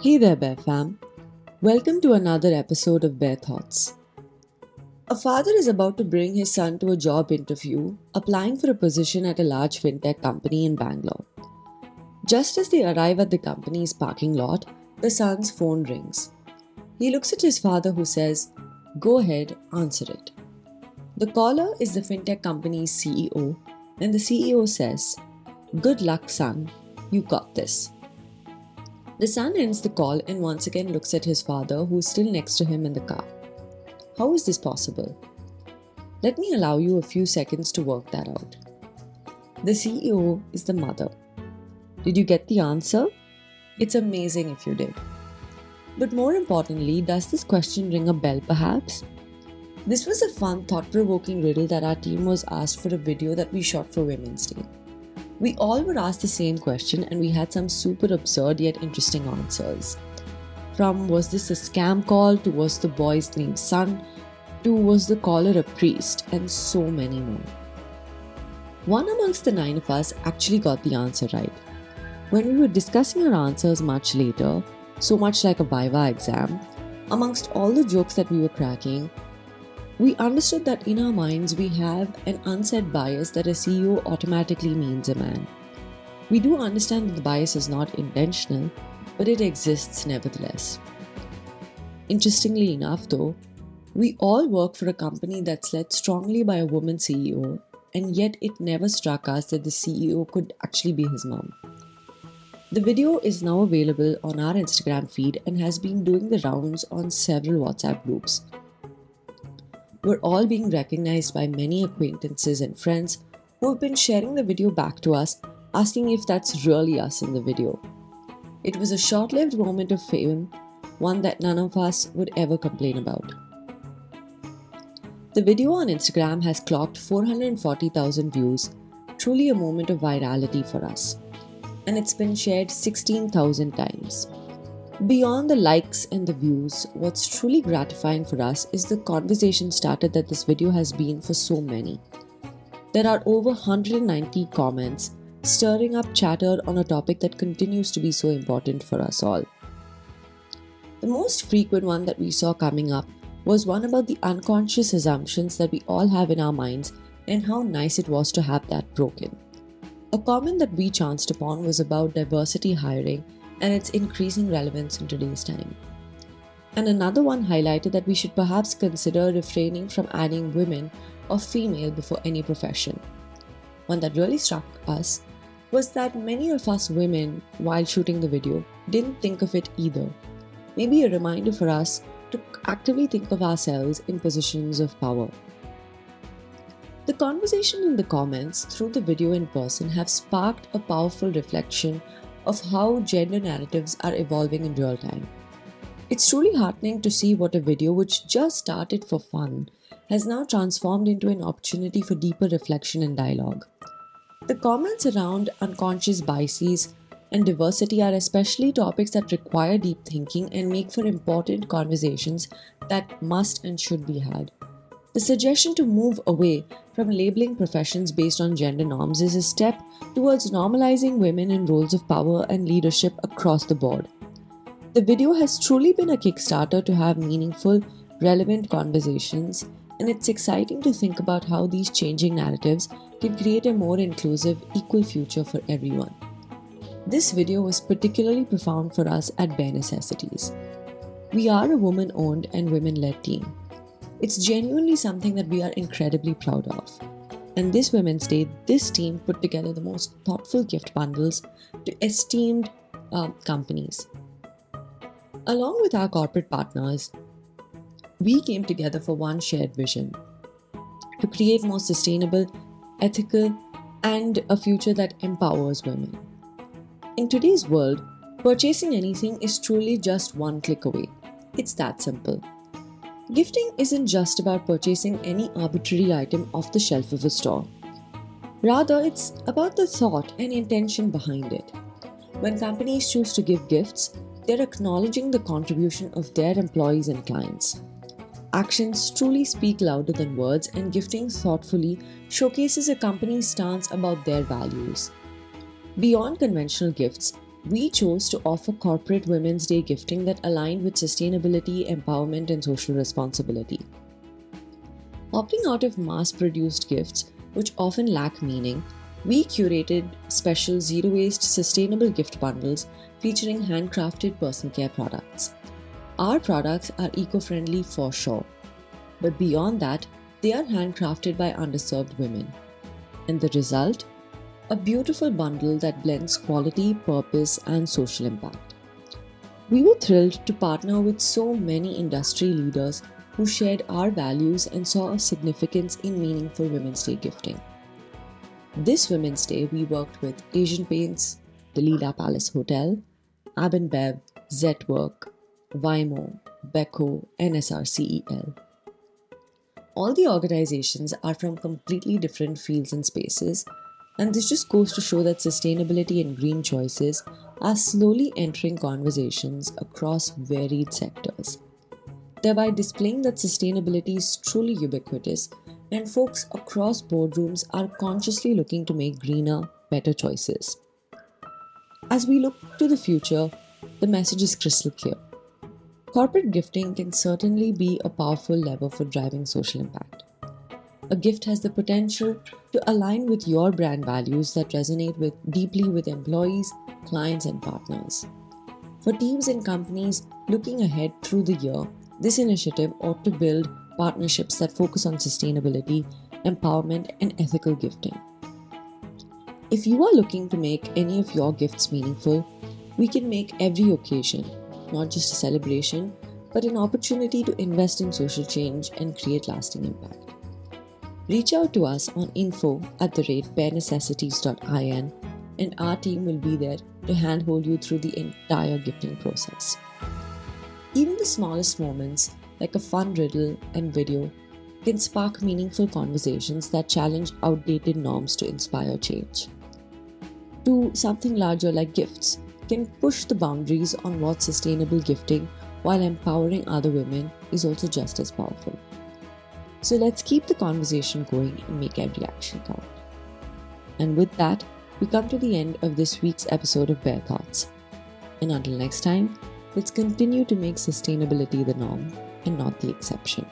Hey there, Bear fam. Welcome to another episode of Bear Thoughts. A father is about to bring his son to a job interview, applying for a position at a large fintech company in Bangalore. Just as they arrive at the company's parking lot, the son's phone rings. He looks at his father, who says, "Go ahead, answer it." The caller is the fintech company's CEO, and the CEO says, "Good luck, son. You got this." The son ends the call and once again looks at his father, who is still next to him in the car. How is this possible? Let me allow you a few seconds to work that out. The CEO is the mother. Did you get the answer? It's amazing if you did. But more importantly, does this question ring a bell perhaps? This was a fun, thought-provoking riddle that our team was asked for a video that we shot for Women's Day. We all were asked the same question and we had some super absurd yet interesting answers. From was this a scam call to was the boy's name son to was the caller a priest, and so many more. One amongst the 9 of us actually got the answer right. When we were discussing our answers much later, so much like a Viva exam, amongst all the jokes that we were cracking, we understood that in our minds we have an unsaid bias that a CEO automatically means a man. We do understand that the bias is not intentional, but it exists nevertheless. Interestingly enough though, we all work for a company that's led strongly by a woman CEO, and yet it never struck us that the CEO could actually be his mom. The video is now available on our Instagram feed and has been doing the rounds on several WhatsApp groups. We're all being recognized by many acquaintances and friends who have been sharing the video back to us, asking if that's really us in the video. It was a short-lived moment of fame, one that none of us would ever complain about. The video on Instagram has clocked 440,000 views, truly a moment of virality for us, and it's been shared 16,000 times. Beyond the likes and the views, what's truly gratifying for us is the conversation started that this video has been for so many. There are over 190 comments, stirring up chatter on a topic that continues to be so important for us all. The most frequent one that we saw coming up was one about the unconscious assumptions that we all have in our minds and how nice it was to have that broken. A comment that we chanced upon was about diversity hiring and its increasing relevance in today's time. And another one highlighted that we should perhaps consider refraining from adding women or female before any profession. One that really struck us was that many of us women, while shooting the video, didn't think of it either. Maybe a reminder for us to actively think of ourselves in positions of power. The conversation in the comments through the video in person have sparked a powerful reflection of how gender narratives are evolving in real time. It's truly heartening to see what a video which just started for fun has now transformed into an opportunity for deeper reflection and dialogue. The comments around unconscious biases and diversity are especially topics that require deep thinking and make for important conversations that must and should be had. The suggestion to move away from labeling professions based on gender norms is a step towards normalizing women in roles of power and leadership across the board. The video has truly been a Kickstarter to have meaningful, relevant conversations, and it's exciting to think about how these changing narratives can create a more inclusive, equal future for everyone. This video was particularly profound for us at Bare Necessities. We are a woman-owned and women-led team. It's genuinely something that we are incredibly proud of. And this Women's Day, this team put together the most thoughtful gift bundles to esteemed companies. Along with our corporate partners, we came together for one shared vision: to create more sustainable, ethical, and a future that empowers women. In today's world, purchasing anything is truly just one click away. It's that simple. Gifting isn't just about purchasing any arbitrary item off the shelf of a store. Rather, it's about the thought and intention behind it. When companies choose to give gifts, they're acknowledging the contribution of their employees and clients. Actions truly speak louder than words, and gifting thoughtfully showcases a company's stance about their values. Beyond conventional gifts, We chose to offer corporate Women's Day gifting that aligned with sustainability, empowerment, and social responsibility. Opting out of mass produced gifts, which often lack meaning, we curated special zero waste sustainable gift bundles featuring handcrafted personal care products. Our products are eco friendly for sure, but beyond that, they are handcrafted by underserved women. And the result? A beautiful bundle that blends quality, purpose, and social impact. We were thrilled to partner with so many industry leaders who shared our values and saw a significance in meaningful Women's Day gifting. This Women's Day, we worked with Asian Paints, the Leela Palace Hotel, Ab & Bev, Zetwork, Vimo, Beko, and SRCEL. All the organizations are from completely different fields and spaces, and this just goes to show that sustainability and green choices are slowly entering conversations across varied sectors, thereby displaying that sustainability is truly ubiquitous and folks across boardrooms are consciously looking to make greener, better choices. As we look to the future, the message is crystal clear. Corporate gifting can certainly be a powerful lever for driving social impact. A gift has the potential to align with your brand values that resonate deeply with employees, clients, and partners. For teams and companies looking ahead through the year, this initiative ought to build partnerships that focus on sustainability, empowerment, and ethical gifting. If you are looking to make any of your gifts meaningful, we can make every occasion not just a celebration, but an opportunity to invest in social change and create lasting impact. Reach out to us on info@barenecessities.in and our team will be there to handhold you through the entire gifting process. Even the smallest moments, like a fun riddle and video, can spark meaningful conversations that challenge outdated norms to inspire change. To something larger like gifts, can push the boundaries on what sustainable gifting while empowering other women is also just as powerful. So let's keep the conversation going and make every action count. And with that, we come to the end of this week's episode of Bare Thoughts. And until next time, let's continue to make sustainability the norm and not the exception.